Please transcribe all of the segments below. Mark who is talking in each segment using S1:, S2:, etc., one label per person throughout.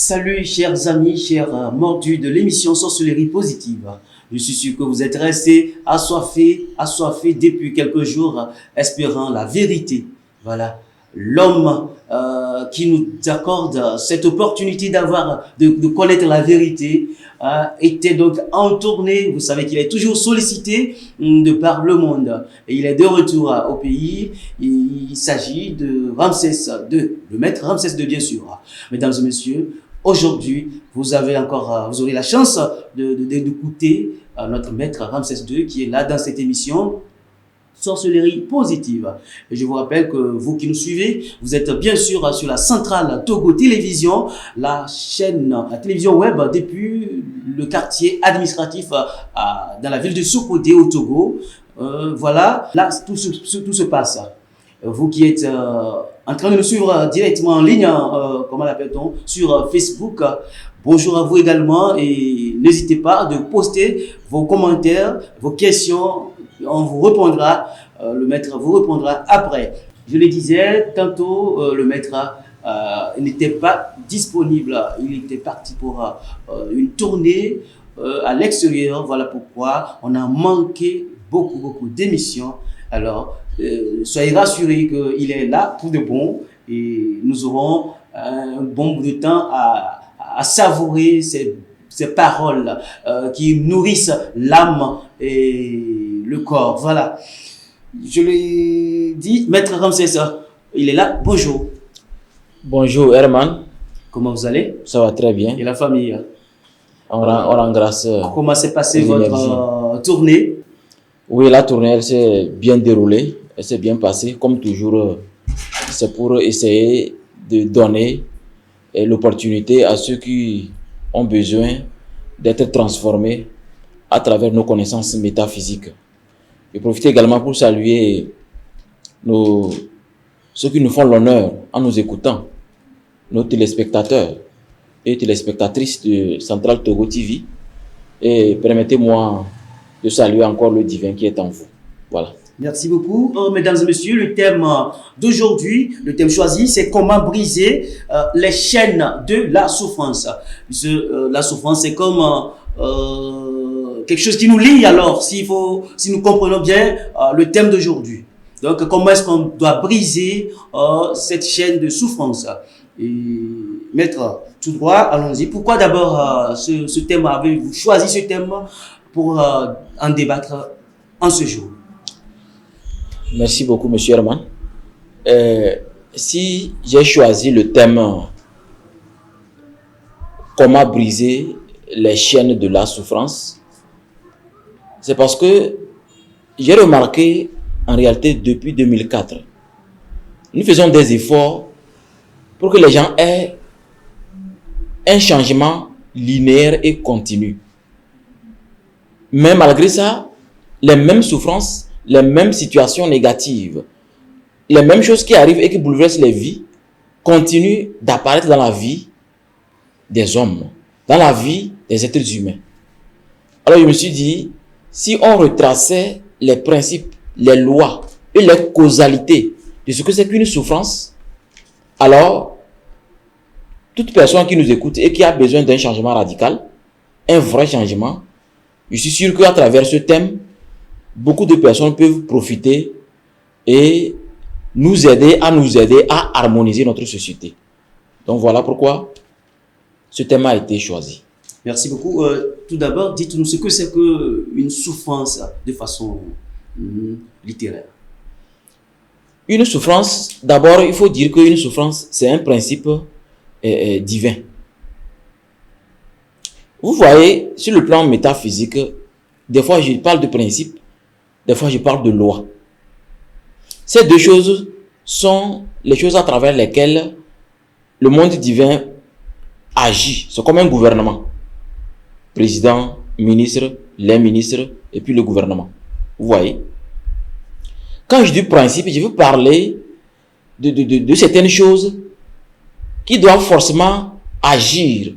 S1: Salut chers amis, chers mordus de l'émission Sorcellerie Positive. Je suis sûr que vous êtes restés assoiffés depuis quelques jours, espérant la vérité. Voilà, l'homme qui nous accorde cette opportunité de connaître la vérité était donc en tournée. Vous savez qu'il est toujours sollicité de par le monde et il est de retour au pays. Il s'agit de Ramsès II, le maître Ramsès II bien sûr. Mesdames et messieurs, aujourd'hui, vous aurez la chance d'écouter notre maître Ramsès II qui est là dans cette émission Sorcellerie Positive. Et je vous rappelle que vous qui nous suivez, vous êtes bien sûr sur la centrale Togo Télévision, la télévision web depuis le quartier administratif dans la ville de Sokodé au Togo. Voilà, là tout se passe. Vous qui êtes en train de nous suivre directement en ligne, comment l'appelle-t-on, sur Facebook, bonjour à vous également et n'hésitez pas de poster vos commentaires, vos questions, on vous répondra, le maître vous répondra après. Je le disais, tantôt le maître n'était pas disponible, il était parti pour une tournée à l'extérieur, voilà pourquoi on a manqué beaucoup d'émissions. Alors, soyez rassurés qu'il est là pour de bon et nous aurons un bon bout de temps à savourer ces paroles qui nourrissent l'âme et le corps. Voilà. Je l'ai dit, maître Ramsès, il est là. Bonjour.
S2: Bonjour Herman.
S1: Comment vous allez?
S2: Ça va très bien.
S1: Et la famille?
S2: On rend grâce.
S1: Comment s'est passée votre tournée?
S2: Oui, la tournée elle s'est bien déroulée. Elle s'est bien passée. Comme toujours, c'est pour essayer de donner l'opportunité à ceux qui ont besoin d'être transformés à travers nos connaissances métaphysiques. Je profite également pour saluer ceux qui nous font l'honneur en nous écoutant, nos téléspectateurs et téléspectatrices de Centrale Togo TV. Et permettez-moi de saluer encore le divin qui est en vous. Voilà.
S1: Merci beaucoup. Mesdames et messieurs, le thème d'aujourd'hui, le thème choisi, c'est comment briser les chaînes de la souffrance. La souffrance, c'est comme quelque chose qui nous lie alors, si nous comprenons bien le thème d'aujourd'hui. Donc, comment est-ce qu'on doit briser cette chaîne de souffrance? Et maître, tout droit, allons-y. Pourquoi d'abord ce thème, avez-vous choisi ce thème pour en débattre en ce jour?
S2: Merci beaucoup, monsieur Herman. Si j'ai choisi le thème comment briser les chaînes de la souffrance, c'est parce que j'ai remarqué en réalité depuis 2004, nous faisons des efforts pour que les gens aient un changement linéaire et continu. Mais malgré ça, les mêmes souffrances, les mêmes situations négatives, les mêmes choses qui arrivent et qui bouleversent les vies, continuent d'apparaître dans la vie des hommes, dans la vie des êtres humains. Alors je me suis dit, si on retraçait les principes, les lois et les causalités de ce que c'est qu'une souffrance, alors toute personne qui nous écoute et qui a besoin d'un changement radical, un vrai changement, je suis sûr qu'à travers ce thème, beaucoup de personnes peuvent profiter et nous aider à harmoniser notre société. Donc voilà pourquoi ce thème a été choisi.
S1: Merci beaucoup. Tout d'abord, dites-nous ce que c'est qu'une souffrance de façon littéraire.
S2: Une souffrance, d'abord il faut dire qu'une souffrance c'est un principe divin. Vous voyez, sur le plan métaphysique, des fois je parle de principe, des fois je parle de loi. Ces deux choses sont les choses à travers lesquelles le monde divin agit. C'est comme un gouvernement. Président, ministre, les ministres et puis le gouvernement. Vous voyez? Quand je dis principe, je veux parler de certaines choses qui doivent forcément agir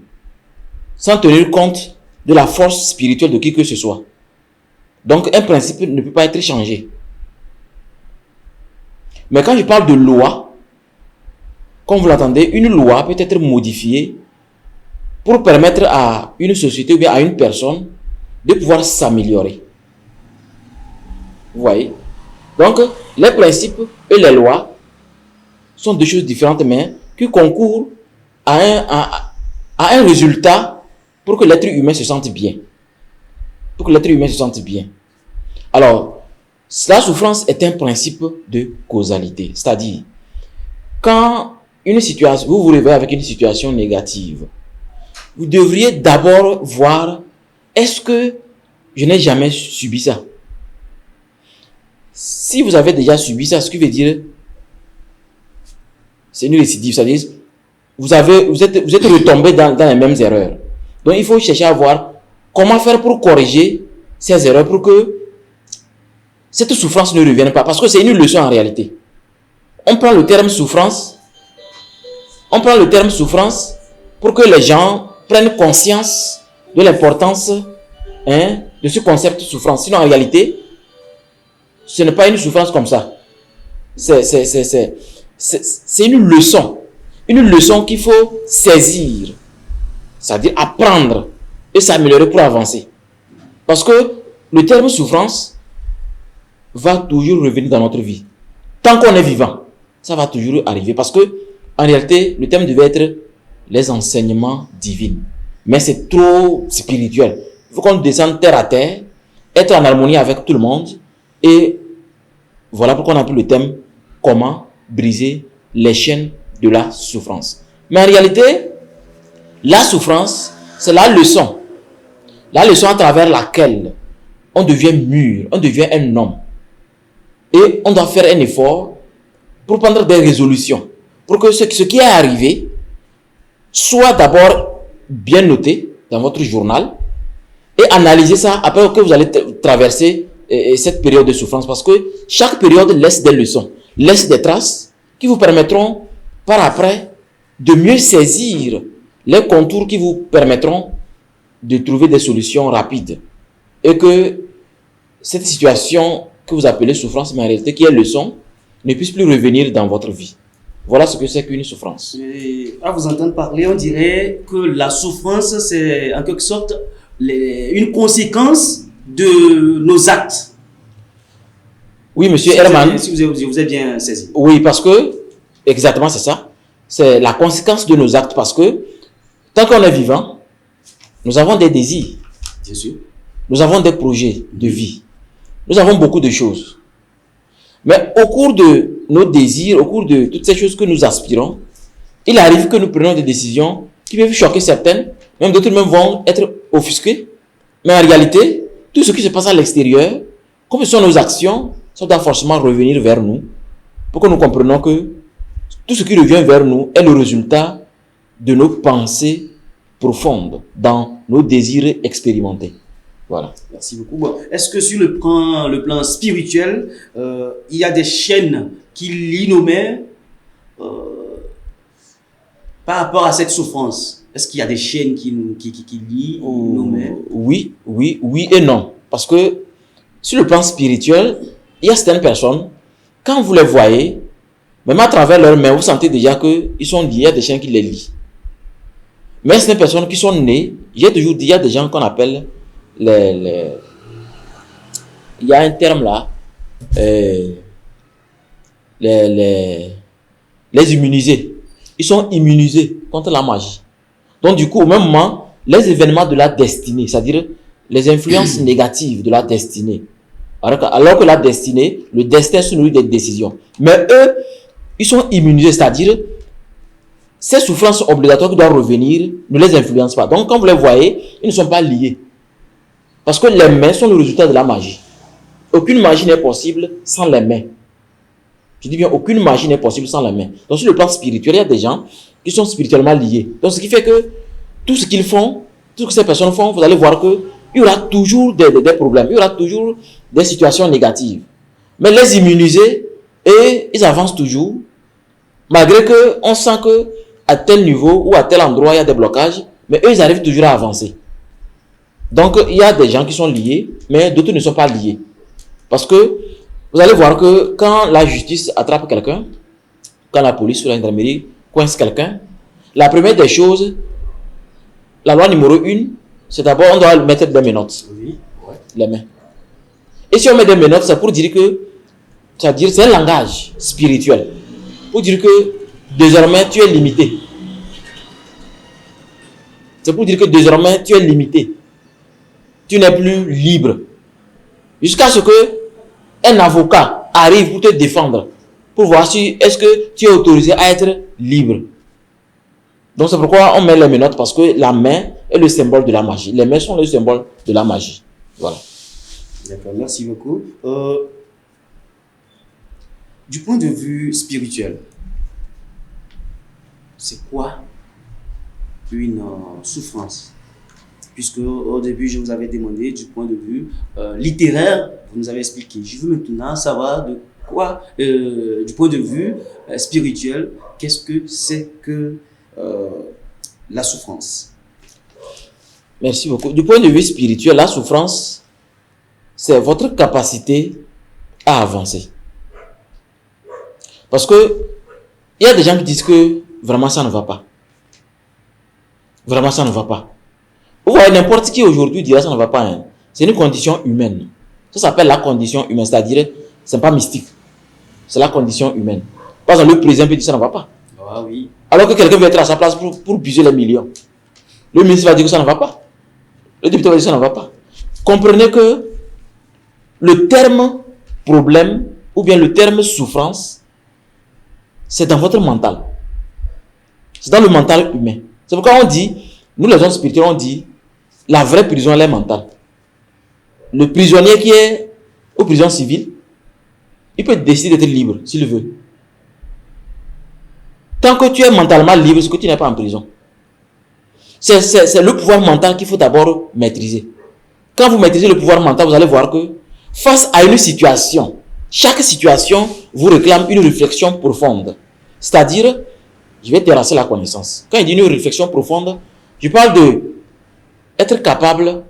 S2: sans tenir compte de la force spirituelle de qui que ce soit. Donc un principe ne peut pas être changé. Mais quand je parle de loi, comme vous l'entendez, une loi peut être modifiée pour permettre à une société ou bien à une personne de pouvoir s'améliorer. Vous voyez? Donc, les principes et les lois sont deux choses différentes, mais qui concourent à un résultat pour que l'être humain se sente bien. Pour que l'être humain se sente bien. Alors, la souffrance est un principe de causalité. C'est-à-dire, quand une situation, vous vous réveillez avec une situation négative, vous devriez d'abord voir, est-ce que je n'ai jamais subi ça? Si vous avez déjà subi ça, ce qui veut dire, c'est une récidive, c'est-à-dire, vous êtes retombé dans les mêmes erreurs. Donc, il faut chercher à voir comment faire pour corriger ces erreurs pour que cette souffrance ne revienne pas. Parce que c'est une leçon en réalité. On prend le terme souffrance pour que les gens prennent conscience de l'importance de ce concept de souffrance. Sinon, en réalité, ce n'est pas une souffrance comme ça. C'est une leçon. Une leçon qu'il faut saisir. C'est-à-dire apprendre et s'améliorer pour avancer. Parce que le terme souffrance va toujours revenir dans notre vie. Tant qu'on est vivant, ça va toujours arriver. Parce que, en réalité, le thème devait être les enseignements divins. Mais c'est trop spirituel. Il faut qu'on descende terre à terre, être en harmonie avec tout le monde. Et voilà pourquoi on a pris le thème comment briser les chaînes de la souffrance. Mais en réalité, la souffrance, c'est la leçon. La leçon à travers laquelle on devient mûr, on devient un homme. Et on doit faire un effort pour prendre des résolutions. Pour que ce qui est arrivé soit d'abord bien noté dans votre journal et analyser ça après que vous allez traverser cette période de souffrance. Parce que chaque période laisse des leçons, laisse des traces qui vous permettront par après de mieux saisir les contours qui vous permettront de trouver des solutions rapides. Et que cette situation que vous appelez souffrance, mais en réalité qui est leçon, ne puisse plus revenir dans votre vie. Voilà ce que c'est qu'une souffrance.
S1: Et à vous entendre parler, on dirait que la souffrance, c'est en quelque sorte une conséquence de nos actes.
S2: Oui, monsieur Herman.
S1: Si vous avez bien saisi.
S2: Oui, parce que, exactement, c'est ça. C'est la conséquence de nos actes. Parce que, tant qu'on est vivant, nous avons des désirs.
S1: Bien sûr.
S2: Nous avons des projets de vie. Nous avons beaucoup de choses. Mais au cours de nos désirs, au cours de toutes ces choses que nous aspirons, il arrive que nous prenions des décisions qui peuvent choquer certaines, même d'autres même vont être offusquées. Mais en réalité, tout ce qui se passe à l'extérieur, comme ce sont nos actions, ça doit forcément revenir vers nous pour que nous comprenions que tout ce qui revient vers nous est le résultat de nos pensées profondes, dans nos désirs expérimentés. Voilà.
S1: Merci beaucoup. Bon, est-ce que sur le plan spirituel, il y a des chaînes qui lient nos mains par rapport à cette souffrance? Est-ce qu'il y a des chaînes qui lient nos mains?
S2: Oui et non. Parce que sur le plan spirituel, il y a certaines personnes, quand vous les voyez, même à travers leurs mains, vous sentez déjà qu'ils sont liés, il y a des chaînes qui les lient. Mais certaines personnes qui sont nées, j'ai toujours dit, il y a des gens qu'on appelle il y a un terme là, les immunisés. Ils sont immunisés contre la magie. Donc du coup, au même moment, les événements de la destinée, c'est-à-dire les influences négatives de la destinée, alors que la destinée, le destin se nourrit des décisions. Mais eux, ils sont immunisés, c'est-à-dire ces souffrances obligatoires qui doivent revenir ne les influencent pas. Donc quand vous les voyez, ils ne sont pas liés. Parce que les mains sont le résultat de la magie. Aucune magie n'est possible sans les mains. Je dis bien, aucune magie n'est possible sans les mains. Donc sur le plan spirituel, il y a des gens qui sont spirituellement liés. Donc ce qui fait que tout ce qu'ils font, tout ce que ces personnes font, vous allez voir qu'il y aura toujours des problèmes, il y aura toujours des situations négatives. Mais les immuniser, et ils avancent toujours, malgré qu'on sent qu'à tel niveau ou à tel endroit, il y a des blocages, mais eux, ils arrivent toujours à avancer. Donc, il y a des gens qui sont liés, mais d'autres ne sont pas liés. Parce que, vous allez voir que quand la justice attrape quelqu'un, quand la police ou la gendarmerie coince quelqu'un, la première des choses, la loi numéro 1, c'est d'abord, on doit mettre des menottes.
S1: Oui. Ouais.
S2: Les mains. Et si on met des menottes, c'est pour dire que, c'est un langage spirituel. Pour dire que, désormais, tu es limité. C'est pour dire que, désormais, tu es limité. Tu n'es plus libre. Jusqu'à ce que un avocat arrive pour te défendre, pour voir si est-ce que tu es autorisé à être libre. Donc c'est pourquoi on met les menottes, parce que la main est le symbole de la magie. Les mains sont le symbole de la magie. Voilà.
S1: D'accord, merci beaucoup. Du point de vue spirituel, c'est quoi une souffrance? Puisque au début, je vous avais demandé du point de vue littéraire, vous nous avez expliqué. Je veux maintenant savoir de quoi, du point de vue spirituel, qu'est-ce que c'est que la souffrance?
S2: Merci beaucoup. Du point de vue spirituel, la souffrance, c'est votre capacité à avancer. Parce que il y a des gens qui disent que vraiment ça ne va pas. Vraiment ça ne va pas. Vous voyez, n'importe qui aujourd'hui dira ça ne va pas. Hein. C'est une condition humaine. Ça s'appelle la condition humaine. C'est-à-dire, ce n'est pas mystique. C'est la condition humaine. Par exemple, le président peut dire ça ne va pas.
S1: Ah oui.
S2: Alors que quelqu'un veut être à sa place pour biser les millions. Le ministre va dire que ça ne va pas. Le député va dire que ça ne va pas. Comprenez que le terme problème ou bien le terme souffrance, c'est dans votre mental. C'est dans le mental humain. C'est pourquoi on dit, nous les hommes spirituels, on dit, la vraie prison, elle est mentale. Le prisonnier qui est aux prisons civiles, il peut décider d'être libre s'il veut. Tant que tu es mentalement libre, c'est que tu n'es pas en prison. C'est le pouvoir mental qu'il faut d'abord maîtriser. Quand vous maîtrisez le pouvoir mental, vous allez voir que face à une situation, chaque situation vous réclame une réflexion profonde. C'est-à-dire, je vais terrasser la connaissance. Quand il dit une réflexion profonde, je parle de être capable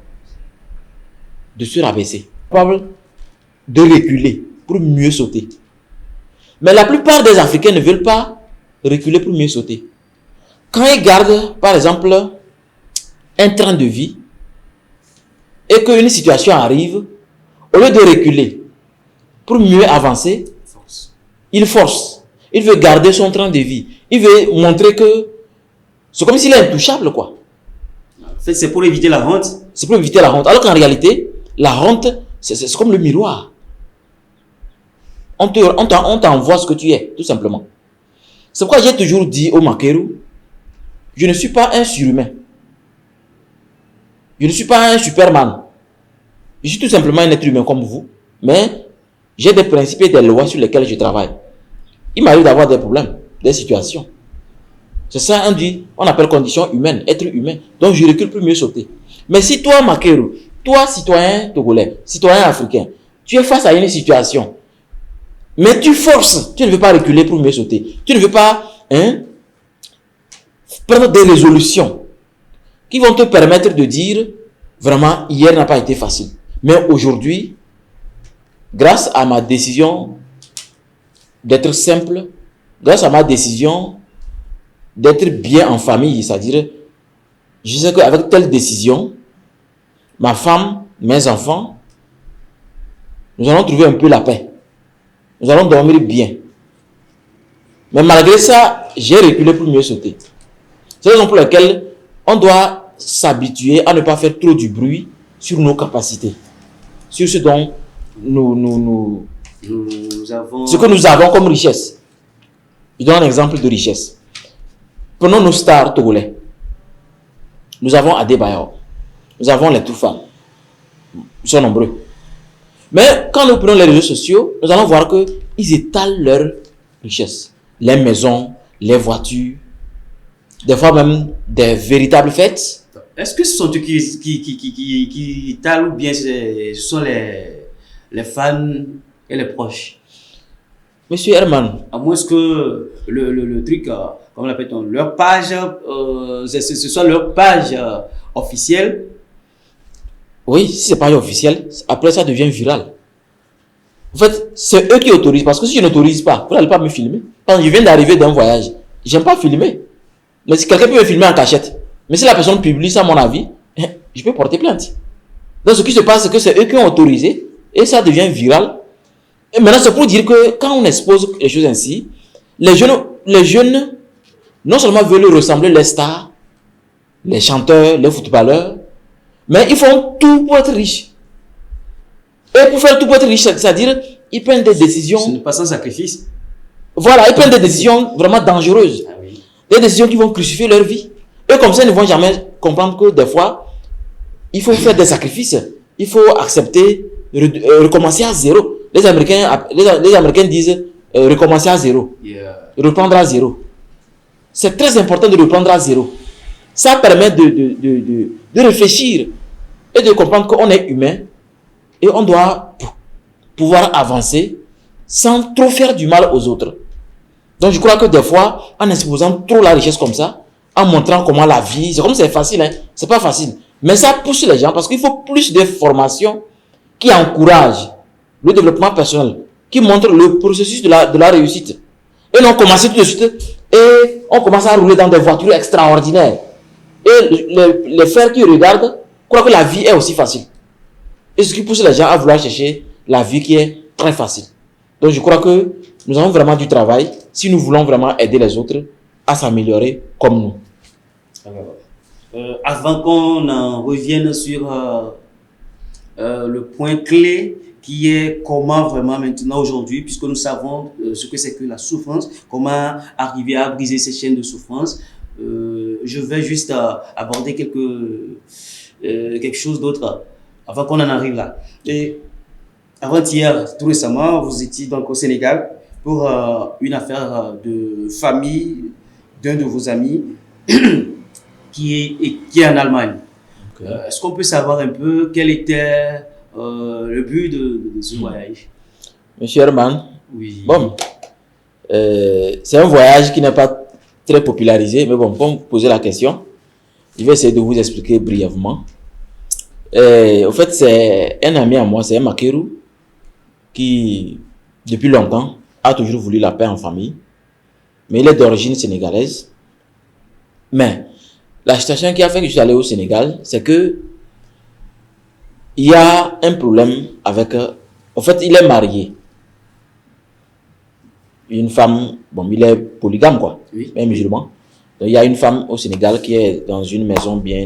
S2: de se rabaisser, capable de reculer pour mieux sauter. Mais la plupart des Africains ne veulent pas reculer pour mieux sauter. Quand ils gardent, par exemple, un train de vie et qu'une situation arrive, au lieu de reculer pour mieux avancer, il force. Il veut garder son train de vie. Il veut montrer que c'est comme s'il est intouchable, quoi.
S1: En fait, c'est pour éviter la honte.
S2: C'est pour éviter la honte. Alors qu'en réalité, la honte, c'est comme le miroir. On t'envoie ce que tu es, tout simplement. C'est pourquoi j'ai toujours dit au Makeru, je ne suis pas un surhumain. Je ne suis pas un Superman. Je suis tout simplement un être humain comme vous, mais j'ai des principes et des lois sur lesquelles je travaille. Il m'arrive d'avoir des problèmes, des situations. C'est ça, on appelle condition humaine, être humain. Donc je recule pour mieux sauter. Mais si toi, Makeru, toi, citoyen togolais, citoyen africain, tu es face à une situation, mais tu forces, tu ne veux pas reculer pour mieux sauter. Tu ne veux pas prendre des résolutions qui vont te permettre de dire, vraiment, hier n'a pas été facile. Mais aujourd'hui, grâce à ma décision d'être simple, grâce à ma décision d'être bien en famille, c'est-à-dire, je sais qu'avec telle décision, ma femme, mes enfants, nous allons trouver un peu la paix. Nous allons dormir bien. Mais malgré ça, j'ai reculé pour mieux sauter. C'est la raison pour laquelle on doit s'habituer à ne pas faire trop du bruit sur nos capacités. Sur ce dont ce que nous avons comme richesse. Je donne un exemple de richesse. Prenons nos stars togolais. Nous avons Adebayor. Nous avons les Toufan. Ils sont nombreux. Mais quand nous prenons les réseaux sociaux, nous allons voir qu'ils étalent leur richesse. Les maisons, les voitures, des fois même des véritables fêtes.
S1: Est-ce que ce sont eux qui étalent ou bien ce sont les fans et les proches?
S2: Monsieur Herman.
S1: À moins que le truc, comment l'appelle-t-on, leur page, ce soit leur page officielle.
S2: Oui, si c'est pas officiel, après ça devient viral. En fait, c'est eux qui autorisent. Parce que si je n'autorise pas, vous n'allez pas me filmer. Quand je viens d'arriver d'un voyage, j'aime pas filmer. Mais si quelqu'un peut me filmer en cachette, Mais si la personne publie ça, à mon avis, je peux porter plainte. Donc ce qui se passe, c'est que c'est eux qui ont autorisé et ça devient viral. Et maintenant, c'est pour dire que quand on expose les choses ainsi, les jeunes non seulement veulent ressembler les stars, les chanteurs, les footballeurs, mais ils font tout pour être riches. Et pour faire tout pour être riche, c'est-à-dire, ils prennent des décisions.
S1: Ce n'est pas sans sacrifice.
S2: Voilà, ils prennent des décisions vraiment dangereuses.
S1: Ah oui.
S2: Des décisions qui vont crucifier leur vie. Et comme ça, ils ne vont jamais comprendre que des fois, il faut faire des sacrifices. Il faut accepter, recommencer à zéro. Les Américains disent recommencer à zéro.
S1: Yeah.
S2: Reprendre à zéro. C'est très important de reprendre à zéro. Ça permet de réfléchir et de comprendre qu'on est humain et on doit pouvoir avancer sans trop faire du mal aux autres. Donc je crois que des fois, en exposant trop la richesse comme ça, en montrant comment la vie, c'est comme c'est facile, hein, c'est pas facile. Mais ça pousse les gens parce qu'il faut plus de formations qui encouragent le développement personnel, qui montrent le processus de la réussite. Et non commencer tout de suite et on commence à rouler dans des voitures extraordinaires. Et les frères qui regardent croient que la vie est aussi facile. Et ce qui pousse les gens à vouloir chercher la vie qui est très facile. Donc je crois que nous avons vraiment du travail si nous voulons vraiment aider les autres à s'améliorer comme nous.
S1: Avant qu'on en revienne sur le point clé qui est comment vraiment maintenant aujourd'hui, puisque nous savons ce que c'est que la souffrance, comment arriver à briser ces chaînes de souffrance, je vais juste aborder quelque chose d'autre avant qu'on en arrive là. Et avant-hier, tout récemment, vous étiez donc au Sénégal pour une affaire de famille d'un de vos amis qui est en Allemagne. Okay. Est-ce qu'on peut savoir un peu quel était le but de ce voyage?
S2: Monsieur Herman,
S1: oui.
S2: Bon, c'est un voyage qui n'est pas très popularisé, mais bon, pour me poser la question, je vais essayer de vous expliquer brièvement. Au fait, c'est un ami à moi, c'est un Makerou, qui, depuis longtemps, a toujours voulu la paix en famille, mais il est d'origine sénégalaise. Mais la situation qui a fait que je suis allé au Sénégal, c'est que il y a un problème avec... En fait, il est marié. Une femme, bon, il est polygame, quoi,
S1: oui.
S2: Un musulman. Donc, il y a une femme au Sénégal qui est dans une maison bien...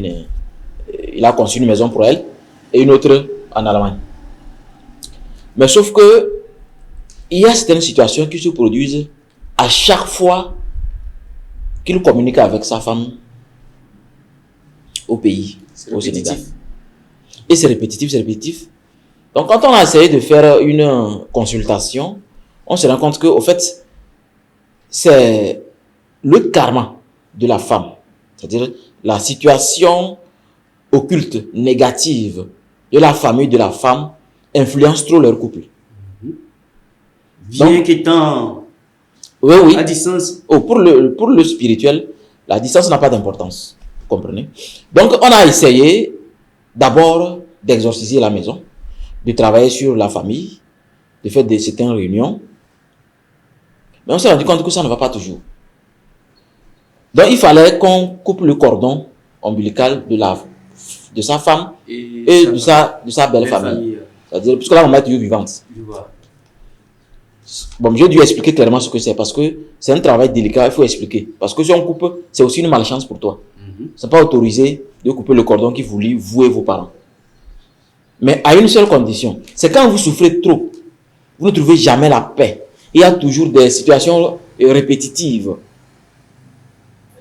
S2: il a conçu une maison pour elle et une autre en Allemagne. Mais sauf que il y a certaines situations qui se produisent à chaque fois qu'il communique avec sa femme au pays, au Sénégal. Et c'est répétitif. Donc quand on a essayé de faire une consultation, on se rend compte que, au fait, c'est le karma de la femme. C'est-à-dire la situation occulte, négative de la famille de la femme influence trop leur couple.
S1: Bien qu'étant
S2: oui.
S1: à distance.
S2: Oh, pour le spirituel, la distance n'a pas d'importance. Vous comprenez? Donc, on a essayé d'abord d'exorciser la maison, de travailler sur la famille, de faire certaines réunions. Mais on s'est rendu compte que ça ne va pas toujours. Donc, il fallait qu'on coupe le cordon ombilical de sa femme et de sa belle famille. C'est-à-dire, puisque la maman est toujours vivante. Bon, j'ai dû expliquer clairement ce que c'est parce que c'est un travail délicat, il faut expliquer. Parce que si on coupe, c'est aussi une malchance pour toi. Ce n'est pas autorisé de couper le cordon qui vous lie, vous et vos parents. Mais à une seule condition, c'est quand vous souffrez trop, vous ne trouvez jamais la paix. Il y a toujours des situations répétitives.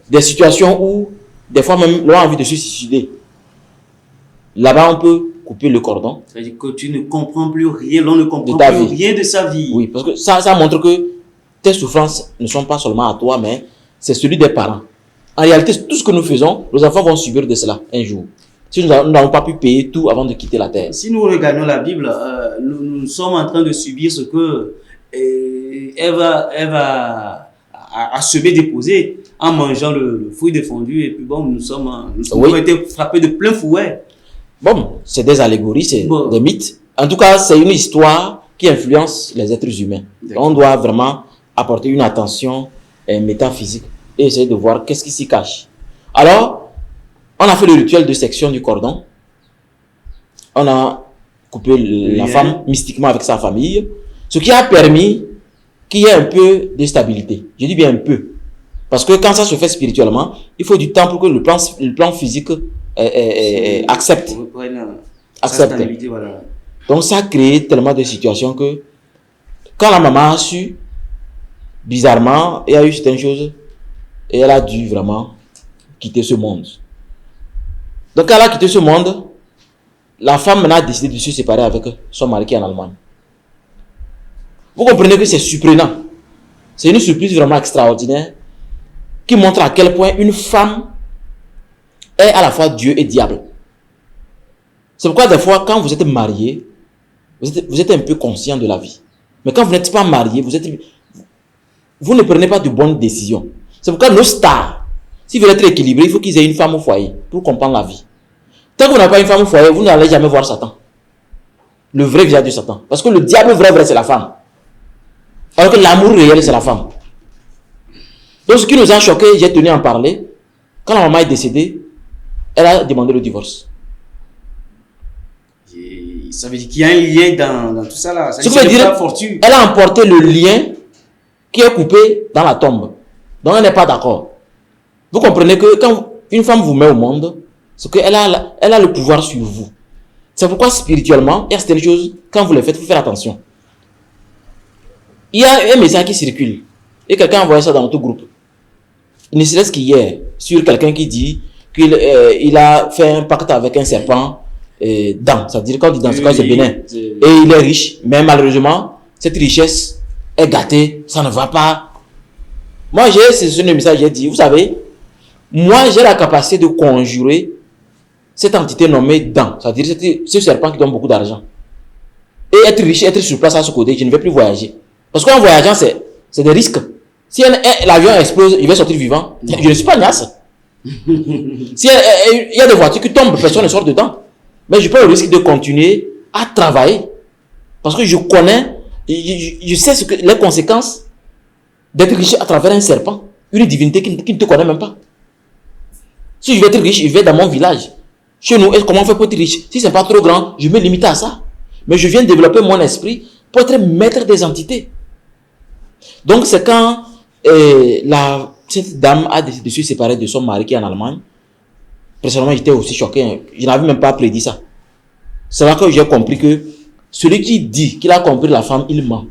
S2: Des situations où, des fois même, l'on a envie de se suicider. Là-bas, on peut couper le cordon.
S1: C'est-à-dire que tu ne comprends plus rien, l'on ne comprend plus rien de sa vie.
S2: Oui, parce que ça montre que tes souffrances ne sont pas seulement à toi, mais c'est celui des parents. En réalité, tout ce que nous faisons, nos enfants vont subir de cela un jour. Si nous n'avons pas pu payer tout avant de quitter la terre.
S1: Si nous regardons la Bible, nous sommes en train de subir ce que Ève a semé, déposé en mangeant le fruit défendu. Et puis bon, nous avons été frappés de plein fouet. Bon,
S2: c'est des allégories, c'est des mythes. En tout cas, c'est une histoire qui influence les êtres humains. On doit vraiment apporter une attention métaphysique et essayer de voir qu'est-ce qui s'y cache. Alors, On a fait le rituel de section du cordon. On a coupé la femme mystiquement avec sa famille. Ce qui a permis qu'il y ait un peu de stabilité. Je dis bien un peu. Parce que quand ça se fait spirituellement, il faut du temps pour que le plan physique accepte.
S1: Voilà.
S2: Donc ça a créé tellement de situations que quand la maman a su, bizarrement, il y a eu certaines choses et elle a dû vraiment quitter ce monde. Donc quand elle a quitté ce monde, la femme maintenant a décidé de se séparer avec son mari qui est en Allemagne. Vous comprenez que c'est surprenant. C'est une surprise vraiment extraordinaire qui montre à quel point une femme est à la fois Dieu et diable. C'est pourquoi des fois, quand vous êtes marié, vous êtes un peu conscient de la vie. Mais quand vous n'êtes pas marié, vous ne prenez pas de bonnes décisions. C'est pourquoi nos stars, s'ils veulent être équilibrés, il faut qu'ils aient une femme au foyer pour comprendre la vie. Tant que vous n'avez pas une femme au foyer, vous n'allez jamais voir Satan. Le vrai visage de Satan. Parce que le diable vrai, c'est la femme. Alors que l'amour réel, c'est la femme. Donc ce qui nous a choqué, j'ai tenu à en parler. Quand la maman est décédée, elle a demandé le divorce.
S1: Et ça veut dire qu'il y a un lien dans tout ça là.
S2: Ce qui veut dire, elle a emporté le lien qui est coupé dans la tombe. Donc elle n'est pas d'accord. Vous comprenez que quand une femme vous met au monde, c'est qu'elle a le pouvoir sur vous. C'est pourquoi spirituellement, il y a certaines choses, quand vous les faites, il faut faire attention. Il y a un message qui circule. Et quelqu'un a envoyé ça dans notre groupe. Il ne serait-ce qu'hier, sur quelqu'un qui dit qu'il a fait un pacte avec un serpent dent. C'est-à-dire quand on dit dans ce cas, c'est bénin. Et il est riche. Mais malheureusement, cette richesse est gâtée. Ça ne va pas. Moi, c'est un message, j'ai dit, vous savez, moi, j'ai la capacité de conjurer cette entité nommée dent. C'est-à-dire ce serpent qui donne beaucoup d'argent. Et être riche, être sur place à ce côté, je ne vais plus voyager. Parce qu'en voyageant, c'est des risques. Si l'avion explose, il va sortir vivant. Non. Je ne suis pas Nias. Si il y a des voitures qui tombent, personne ne sort dedans. Mais je prends le risque de continuer à travailler. Parce que je connais, je sais les conséquences d'être riche à travers un serpent. Une divinité qui ne te connaît même pas. Si je veux être riche, je vais dans mon village. Chez nous, comment on fait pour être riche? Si ce n'est pas trop grand, je me limite à ça. Mais je viens développer mon esprit pour être maître des entités. Donc c'est quand cette dame a décidé de se séparer de son mari qui est en Allemagne. Personnellement, j'étais aussi choqué. Je n'avais même pas prédit ça. C'est là que j'ai compris que celui qui dit qu'il a compris la femme, il ment.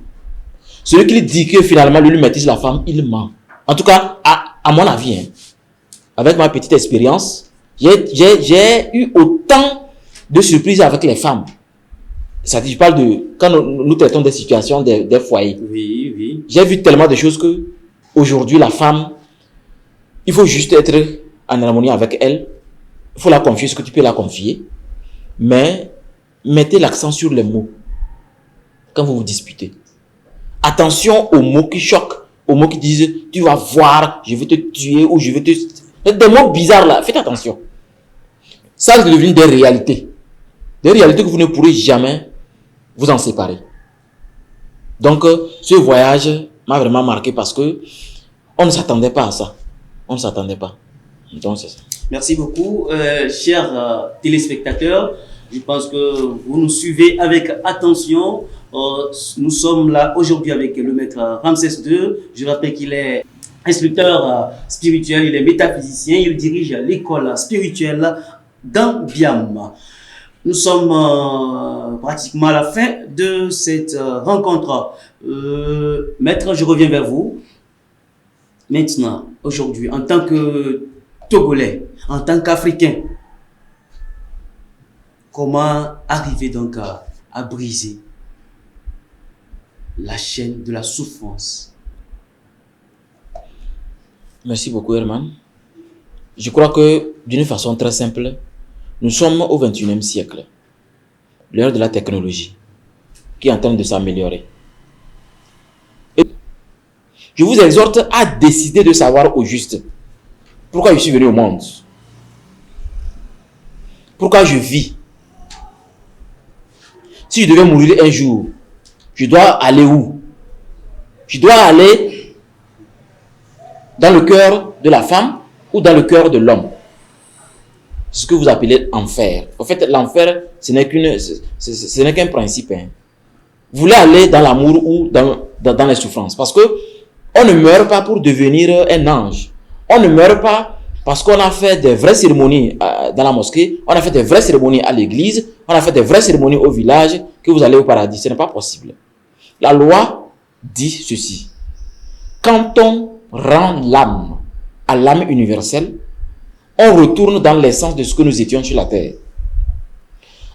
S2: Celui qui dit que finalement lui maîtrise la femme, il ment. En tout cas, à mon avis, hein, avec ma petite expérience, j'ai eu autant de surprises avec les femmes. C'est-à-dire, je parle de quand nous traitons des situations des foyers.
S1: Oui, oui.
S2: J'ai vu tellement de choses que aujourd'hui la femme, il faut juste être en harmonie avec elle. Il faut la confier ce que tu peux la confier. Mais mettez l'accent sur les mots quand vous vous disputez. Attention aux mots qui choquent, aux mots qui disent tu vas voir, je vais te tuer ou je vais te... Des mots bizarres là, faites attention. Ça devient des réalités. Des réalités que vous ne pourrez jamais vous en séparer. Donc, ce voyage m'a vraiment marqué parce que on ne s'attendait pas à ça. On ne s'attendait pas. Donc, c'est ça.
S1: Merci beaucoup, chers téléspectateurs. Je pense que vous nous suivez avec attention. Nous sommes là aujourd'hui avec le maître Ramsès II. Je rappelle qu'il est instructeur spirituel, il est métaphysicien, il dirige l'école spirituelle d'Ambiam. Nous sommes pratiquement à la fin de cette rencontre. Maître, je reviens vers vous. Maintenant, aujourd'hui, en tant que Togolais, en tant qu'Africain, comment arriver donc à briser la chaîne de la souffrance?
S2: Merci beaucoup, Herman. Je crois que d'une façon très simple, nous sommes au XXIe siècle, l'heure de la technologie, qui est en train de s'améliorer. Et je vous exhorte à décider de savoir au juste pourquoi je suis venu au monde, pourquoi je vis. Si je devais mourir un jour, je dois aller où? Je dois aller dans le cœur de la femme ou dans le cœur de l'homme? ce que vous appelez enfer. En fait, l'enfer, ce n'est qu'un principe. Hein. Vous voulez aller dans l'amour ou dans les souffrances. Parce que on ne meurt pas pour devenir un ange. On ne meurt pas parce qu'on a fait des vraies cérémonies dans la mosquée, on a fait des vraies cérémonies à l'église, on a fait des vraies cérémonies au village, que vous allez au paradis. Ce n'est pas possible. La loi dit ceci. Quand on rend l'âme à l'âme universelle, on retourne dans l'essence de ce que nous étions sur la terre.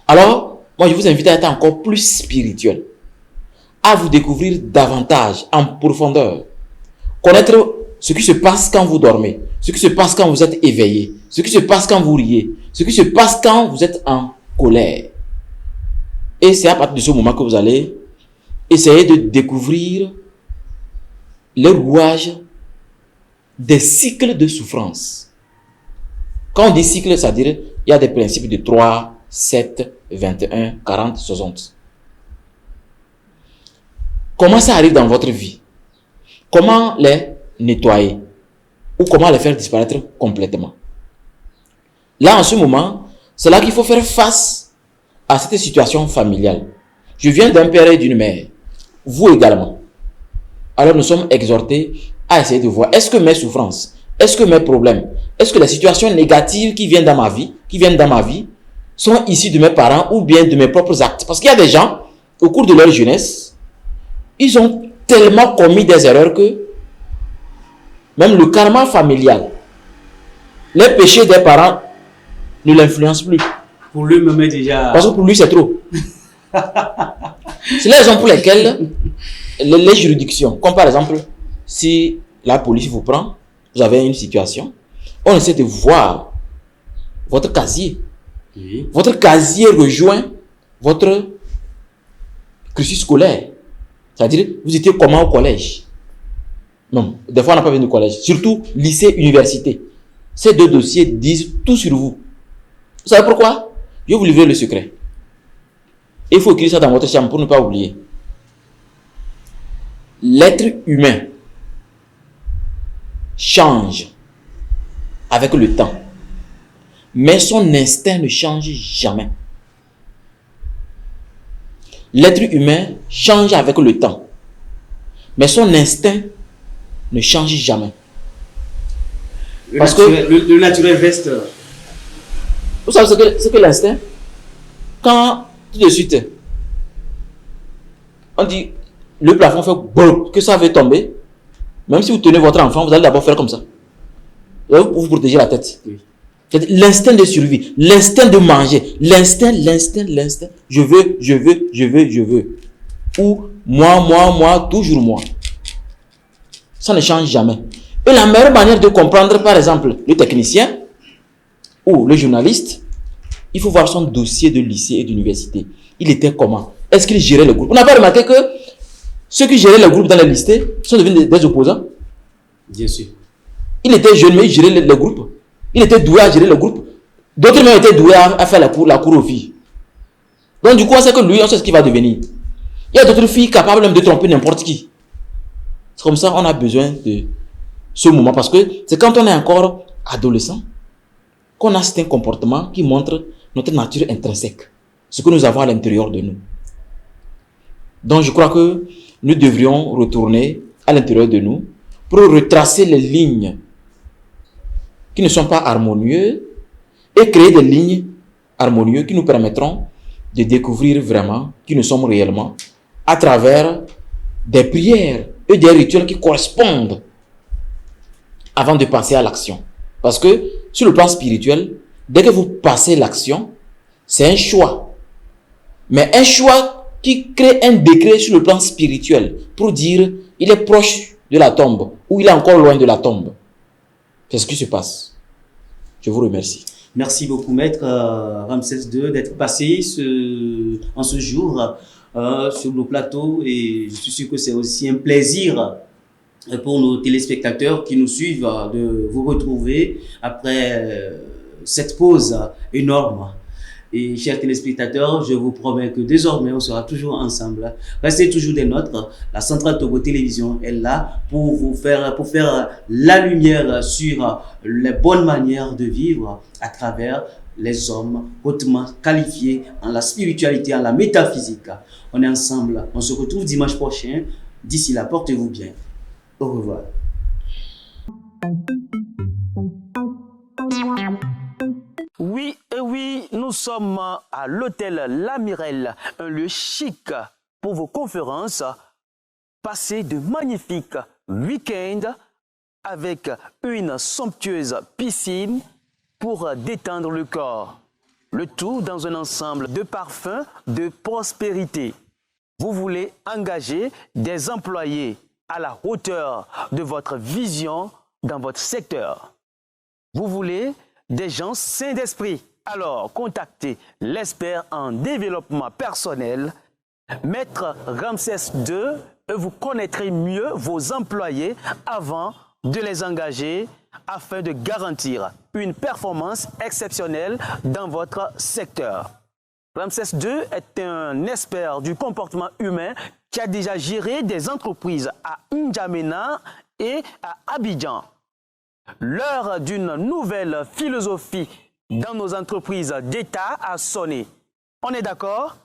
S2: Alors, moi je vous invite à être encore plus spirituel, à vous découvrir davantage, en profondeur, connaître ce qui se passe quand vous dormez, ce qui se passe quand vous êtes éveillé, ce qui se passe quand vous riez, ce qui se passe quand vous êtes en colère. Et c'est à partir de ce moment que vous allez essayer de découvrir les rouages des cycles de souffrance. Quand on dit cycle, c'est-à-dire il y a des principes de 3, 7, 21, 40, 60. Comment ça arrive dans votre vie? Comment les nettoyer? Ou comment les faire disparaître complètement? Là, en ce moment, c'est là qu'il faut faire face à cette situation familiale. Je viens d'un père et d'une mère. Vous également. Alors nous sommes exhortés à essayer de voir, est-ce que mes souffrances, est-ce que mes problèmes, est-ce que les situations négatives qui viennent dans ma vie, sont issues de mes parents ou bien de mes propres actes? Parce qu'il y a des gens, au cours de leur jeunesse, ils ont tellement commis des erreurs que même le karma familial, les péchés des parents ne l'influencent plus.
S1: Pour lui, me met déjà...
S2: Parce que pour lui, c'est trop. C'est la raison pour laquelle les juridictions, comme par exemple, si la police vous prend, vous avez une situation, on essaie de voir votre casier. Oui. Votre casier rejoint votre cursus scolaire. C'est-à-dire, vous étiez comment au collège? Non, des fois on n'a pas besoin de collège. Surtout lycée, université. Ces deux dossiers disent tout sur vous. Vous savez pourquoi? Je vais vous livrer le secret. Et il faut écrire ça dans votre chambre pour ne pas oublier. L'être humain change avec le temps. Mais son instinct ne change jamais. L'être humain change avec le temps. Mais son instinct ne change jamais.
S1: Le naturel reste.
S2: Vous savez ce que l'instinct? Quand tout de suite, on dit le plafond fait boum, que ça va tomber, même si vous tenez votre enfant, vous allez d'abord faire comme ça. Pour vous protéger la tête. Oui. L'instinct de survie, l'instinct de manger, l'instinct, je veux. Ou moi, toujours moi. Ça ne change jamais. Et la meilleure manière de comprendre, par exemple, le technicien ou le journaliste, il faut voir son dossier de lycée et d'université. Il était comment? Est-ce qu'il gérait le groupe? On n'a pas remarqué que ceux qui géraient le groupe dans les listes sont devenus des opposants? Bien sûr. Il était jeune, mais il gérait le groupe. Il était doué à gérer le groupe. D'autres même étaient doués à faire la cour aux filles. Donc du coup, on sait que lui, on sait ce qu'il va devenir. Il y a d'autres filles capables même de tromper n'importe qui. C'est comme ça, on a besoin de ce moment. Parce que c'est quand on est encore adolescent qu'on a certains comportements qui montrent notre nature intrinsèque. Ce que nous avons à l'intérieur de nous. Donc je crois que nous devrions retourner à l'intérieur de nous pour retracer les lignes qui ne sont pas harmonieuses et créer des lignes harmonieuses qui nous permettront de découvrir vraiment qui nous sommes réellement à travers des prières et des rituels qui correspondent avant de passer à l'action. Parce que sur le plan spirituel, dès que vous passez l'action, c'est un choix. Mais un choix qui crée un décret sur le plan spirituel pour dire il est proche de la tombe ou il est encore loin de la tombe. C'est ce qui se passe. Je vous remercie.
S1: Merci beaucoup, Maître Ramsès II, d'être passé en ce jour sur nos plateaux. Et je suis sûr que c'est aussi un plaisir pour nos téléspectateurs qui nous suivent de vous retrouver après cette pause énorme. Et chers téléspectateurs, je vous promets que désormais, on sera toujours ensemble. Restez toujours des nôtres. La Centrale Togo Télévision est là pour faire la lumière sur les bonnes manières de vivre à travers les hommes hautement qualifiés en la spiritualité, en la métaphysique. On est ensemble, on se retrouve dimanche prochain. D'ici là, portez-vous bien. Au revoir.
S3: Oui, et oui, nous sommes à l'hôtel La Mirelle, un lieu chic pour vos conférences. Passez de magnifiques week-ends avec une somptueuse piscine pour détendre le corps. Le tout dans un ensemble de parfums de prospérité. Vous voulez engager des employés à la hauteur de votre vision dans votre secteur. Vous voulez des gens sains d'esprit. Alors, contactez l'expert en développement personnel, Maître Ramsès II, et vous connaîtrez mieux vos employés avant de les engager afin de garantir une performance exceptionnelle dans votre secteur. Ramsès II est un expert du comportement humain qui a déjà géré des entreprises à N'Djamena et à Abidjan. L'heure d'une nouvelle philosophie dans nos entreprises d'État a sonné. On est d'accord?